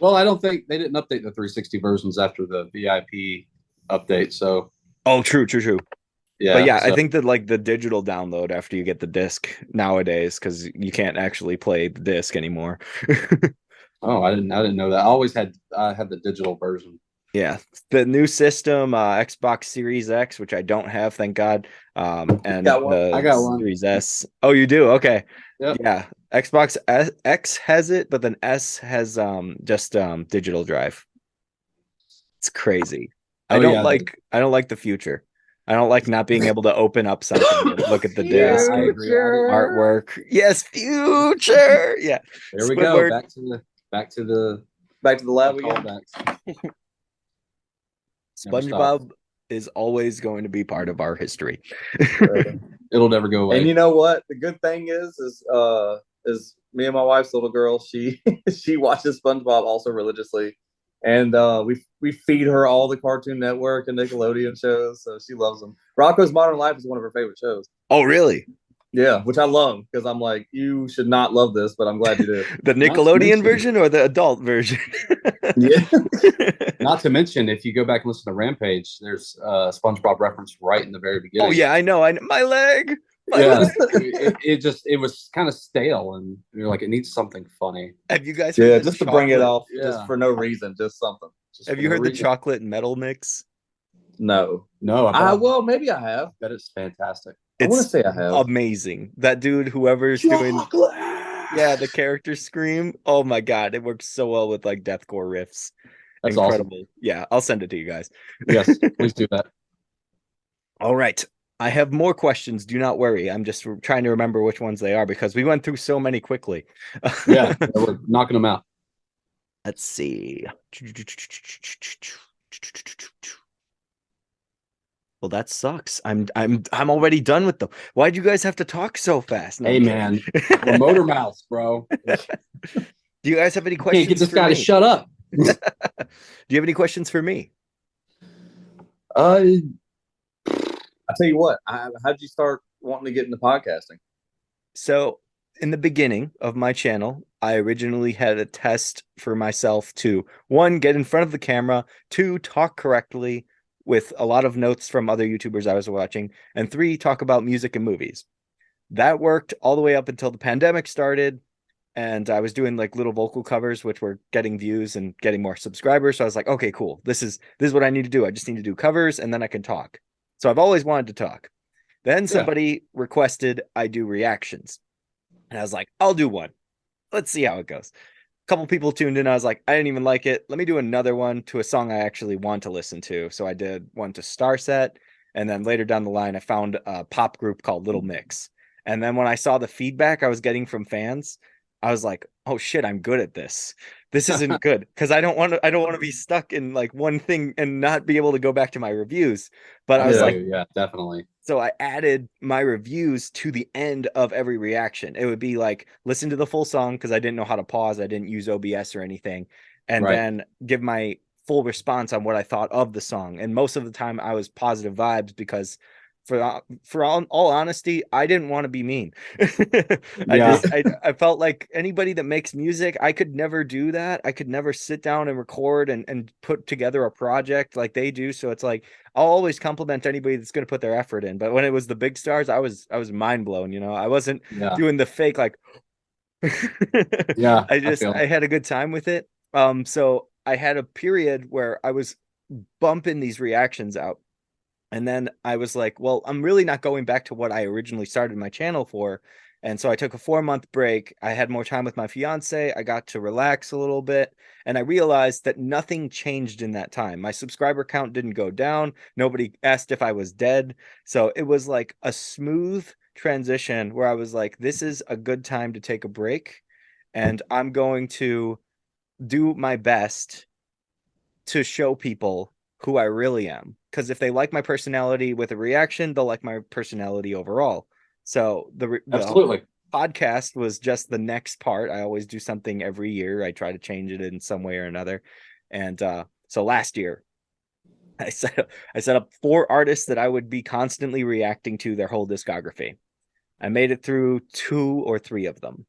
Well, I don't think they didn't update the 360 versions after the VIP update. So. Oh, true. Yeah, but so, I think that like the digital download after you get the disc nowadays, because you can't actually play the disc anymore. Oh, I didn't know that. I had the digital version. Yeah, the new system, Xbox Series X, which I don't have, thank God. And I got one. Series S. Oh, you do? Okay. Yep. Yeah, Xbox X has it, but then S has just digital drive. It's crazy. I don't like the future. I don't like not being able to open up something and look at the disc. I agree. Artwork. Yes, future. Yeah. There we go. Back to the lab again. SpongeBob is always going to be part of our history. It'll never go away. And you know what? The good thing is me and my wife's little girl. She watches SpongeBob also religiously, and we feed her all the Cartoon Network and Nickelodeon shows, so she loves them. Rocko's Modern Life is one of her favorite shows. Oh, really? Yeah, which I love because I'm like, you should not love this, but I'm glad you did. The Nickelodeon version or the adult version? Yeah. Not to mention, if you go back and listen to Rampage, there's a SpongeBob reference right in the very beginning. Oh yeah, I know. My leg. It was kind of stale, and you're like, it needs something funny. Have you guys? Yeah, just to bring it off, just for no reason, just something. Have you heard the chocolate metal mix? No. Well, maybe I have. That is fantastic. I want to say I have. Amazing. That dude, whoever's doing, the character scream. Oh my god, it works so well with like deathcore riffs. That's incredible. Awesome. Yeah, I'll send it to you guys. Yes, please do that. All right. I have more questions. Do not worry. I'm just trying to remember which ones they are because we went through so many quickly. Yeah, we're knocking them out. Let's see. Well, that sucks. I'm already done with them. Why'd you guys have to talk so fast? No, hey man, we're motor mouths, bro. Do you guys have any Can't questions get this for guy me? to shut up. Do you have any questions for me? I tell you what, how'd you start wanting to get into podcasting? So, in the beginning of my channel, I originally had a test for myself to one, get in front of the camera, two, talk correctly with a lot of notes from other YouTubers I was watching, and three, talk about music and movies. That worked all the way up until the pandemic started, and I was doing like little vocal covers, which were getting views and getting more subscribers. So I was like, okay, cool. This is what I need to do. I just need to do covers, and then I can talk. So I've always wanted to talk. Then somebody requested I do reactions. And I was like, I'll do one. Let's see how it goes. A couple people tuned in. I was like, I didn't even like it. Let me do another one to a song I actually want to listen to. So I did one to Starset. And then later down the line, I found a pop group called Little Mix. And then when I saw the feedback I was getting from fans, I was like, oh shit, I'm good at this. This isn't good because I don't want to be stuck in like one thing and not be able to go back to my reviews. But I was like, yeah, definitely. so I added my reviews to the end of every reaction. It would be like, listen to the full song because I didn't know how to pause. I didn't use OBS or anything. And then give my full response on what I thought of the song. And most of the time I was positive vibes because for all honesty, I didn't want to be mean. I felt like anybody that makes music, I could never do that. I could never sit down and record and put together a project like they do. So it's like I'll always compliment anybody that's going to put their effort in. But when it was the big stars, I was mind blown. I wasn't doing the fake like. I had a good time with it. So I had a period where I was bumping these reactions out. And then I was like, well, I'm really not going back to what I originally started my channel for. And so I took a 4-month break. I had more time with my fiance. I got to relax a little bit. And I realized that nothing changed in that time. My subscriber count didn't go down. Nobody asked if I was dead. So it was like a smooth transition where I was like, this is a good time to take a break. And I'm going to do my best to show people who I really am. Because if they like my personality with a reaction, they'll like my personality overall. So the Absolutely. podcast was just the next part. I always do something every year. I try to change it in some way or another. And so last year, I set up 4 artists that I would be constantly reacting to their whole discography. I made it through 2 or 3 of them.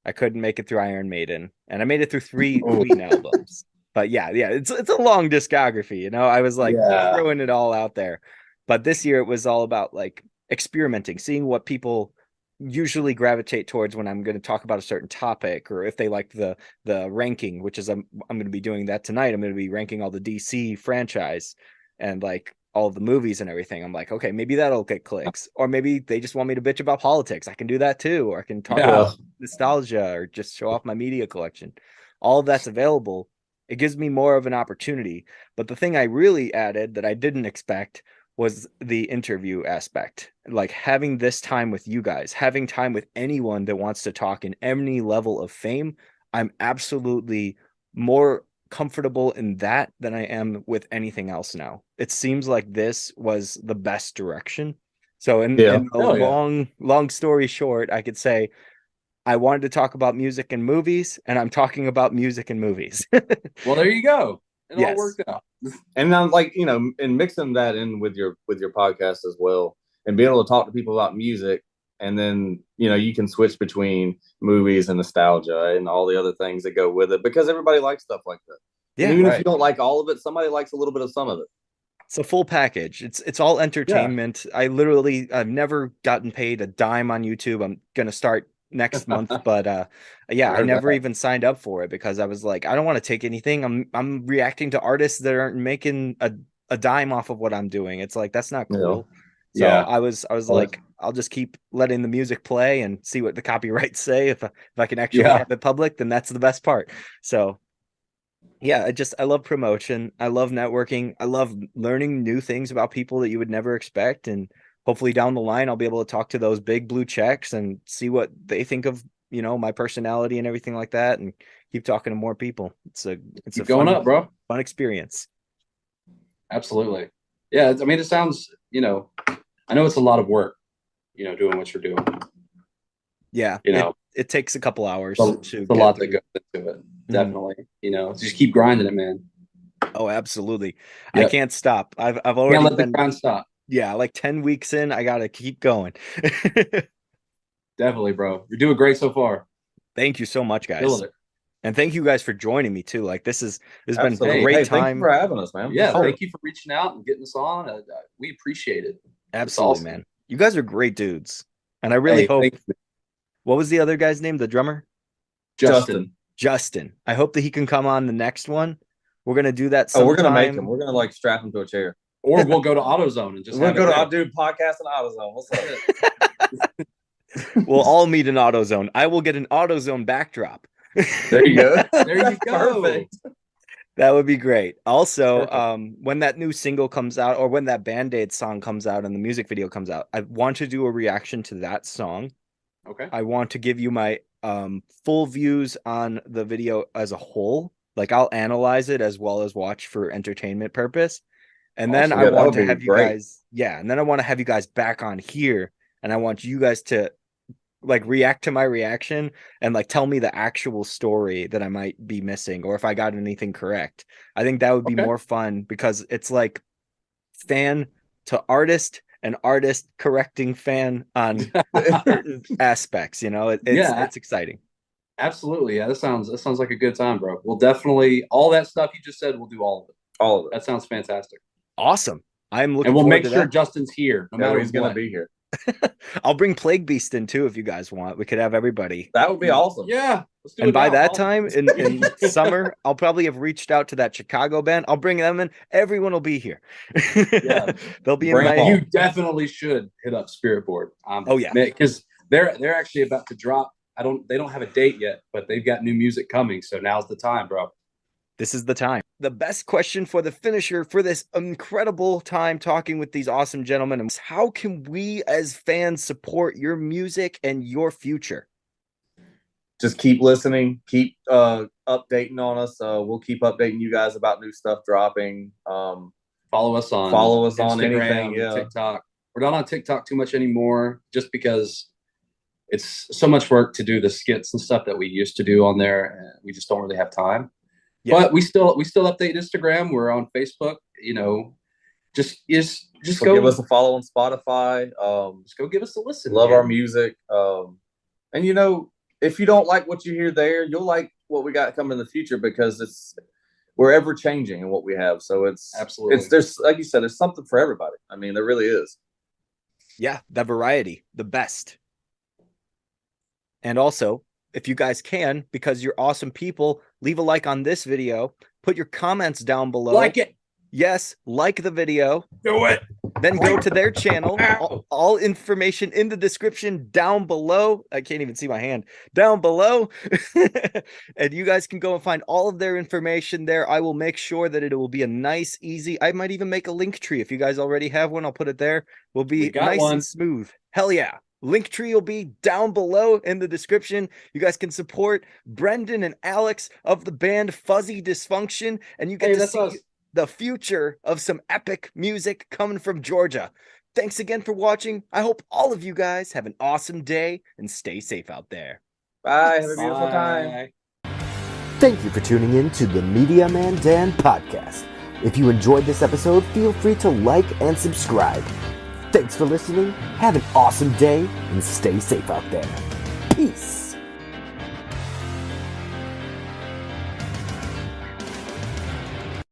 I couldn't make it through Iron Maiden, and I made it through 3 Queen albums. But yeah, it's a long discography. I was like throwing it all out there. But this year it was all about like experimenting, seeing what people usually gravitate towards when I'm going to talk about a certain topic, or if they like the ranking, which is I'm going to be doing that tonight. I'm going to be ranking all the DC franchise and like all of the movies and everything. I'm like, okay, maybe that'll get clicks, or maybe they just want me to bitch about politics. I can do that too, or I can talk about nostalgia, or just show off my media collection. All of that's available. It gives me more of an opportunity. But the thing I really added that I didn't expect was the interview aspect. Like having this time with you guys, having time with anyone that wants to talk in any level of fame. I'm absolutely more comfortable in that than I am with anything else now. It seems like this was the best direction. So in a long story short, I could say I wanted to talk about music and movies, and I'm talking about music and movies. Well, there you go. It all Yes. worked out. And I'm like, and mixing that in with your podcast as well, and being able to talk to people about music, and then you can switch between movies and nostalgia and all the other things that go with it, because everybody likes stuff like that. Yeah, and even if you don't like all of it, somebody likes a little bit of some of it. It's a full package. It's all entertainment. I've never gotten paid a dime on YouTube. I'm gonna start next month, but I never even signed up for it because I was like, I don't want to take anything. I'm reacting to artists that aren't making a dime off of what I'm doing. It's like that's not cool. So I was like, I'll just keep letting the music play and see what the copyrights say. If I can actually have it public, then that's the best part. So yeah, I love promotion. I love networking. I love learning new things about people that you would never expect. And hopefully down the line, I'll be able to talk to those big blue checks and see what they think of, my personality and everything like that, and keep talking to more people. It's a going up, bro. Fun experience. Absolutely. Yeah. I mean, it sounds, I know it's a lot of work, doing what you're doing. Yeah. it takes a couple hours So, to a get lot through. that goes into it. Definitely. Just keep grinding it, man. Oh, absolutely. Yep. I can't stop. I've Can't already let the been, grind stop. yeah, like 10 weeks in. I gotta keep going. Definitely, bro. You're doing great so far. Thank you so much, guys. Killing it. And thank you guys for joining me too. Like this has been a Absolutely. great Hey, thank you time. for having us, man. Yeah, Sure. thank you for reaching out and getting us on. We appreciate it. Absolutely, awesome. man. You guys are great dudes. And I really hope. thank you. What was the other guy's name? The drummer? Justin. I hope that he can come on the next one. We're gonna do that sometime. Oh, we're gonna make him. We're gonna like strap him to a chair. Or we'll go to AutoZone and just We'll go to I'll do podcast in AutoZone. What's up? We'll all meet in AutoZone. I will get an AutoZone backdrop. There you go. There you go. Perfect. That would be great. Also, Perfect. when that new single comes out or when that Band-Aid song comes out and the music video comes out, I want to do a reaction to that song. Okay. I want to give you my full views on the video as a whole. Like I'll analyze it as well as watch for entertainment purpose. And then I want to have you guys, and then I want to have you guys back on here and I want you guys to like react to my reaction and like tell me the actual story that I might be missing or if I got anything correct. I think that would be more fun because it's like fan to artist and artist correcting fan on aspects, it's exciting. Absolutely. Yeah, that sounds like a good time, bro. We'll definitely all that stuff you just said, we'll do all of it. All of it. That sounds fantastic. Awesome. I'm looking and we'll forward make to sure that. Justin's here. No matter he's gonna be here. I'll bring Plague Beast in too if you guys want. We could have everybody. That would be awesome. Yeah. Let's do And it by now. that time in summer, I'll probably have reached out to that Chicago band. I'll bring them in. Everyone will be here. Yeah. They'll be in my. You definitely should hit up Spirit Board. Oh yeah, because they're actually about to drop. They don't have a date yet, but they've got new music coming. So now's the time, bro. This is the time. The best question for the finisher for this incredible time talking with these awesome gentlemen is how can we as fans support your music and your future? Just keep listening, keep updating on us. We'll keep updating you guys about new stuff dropping. Follow us on Instagram, on anything. Yeah. TikTok. We're not on TikTok too much anymore, just because it's so much work to do the skits and stuff that we used to do on there, and we just don't really have time. Yeah. But we still update Instagram. We're on Facebook. Just go give us a follow on Spotify. Just go give us a listen. Love our music. And if you don't like what you hear there, you'll like what we got coming in the future because we're ever changing in what we have. So it's absolutely there's like you said, there's something for everybody. I mean, there really is. Yeah, the variety, the best. And also, if you guys can, because you're awesome people, leave a like on this video. Put your comments down below. Like it. Yes, like the video. Do it. Then go to their channel. All information in the description down below. I can't even see my hand. Down below. And you guys can go and find all of their information there. I will make sure that it will be a nice, easy. I might even make a link tree. If you guys already have one, I'll put it there. Will be nice and smooth. Hell yeah. Linktree will be down below in the description. You guys can support Brendan and Alex of the band Fuzzy Dysfunction, and you get to see the future of some epic music coming from Georgia. Thanks again for watching. I hope all of you guys have an awesome day and stay safe out there. Bye. Have a beautiful time. Thank you for tuning in to the Media Man Dan podcast. If you enjoyed this episode, feel free to like and subscribe. Thanks for listening, have an awesome day, and stay safe out there. Peace.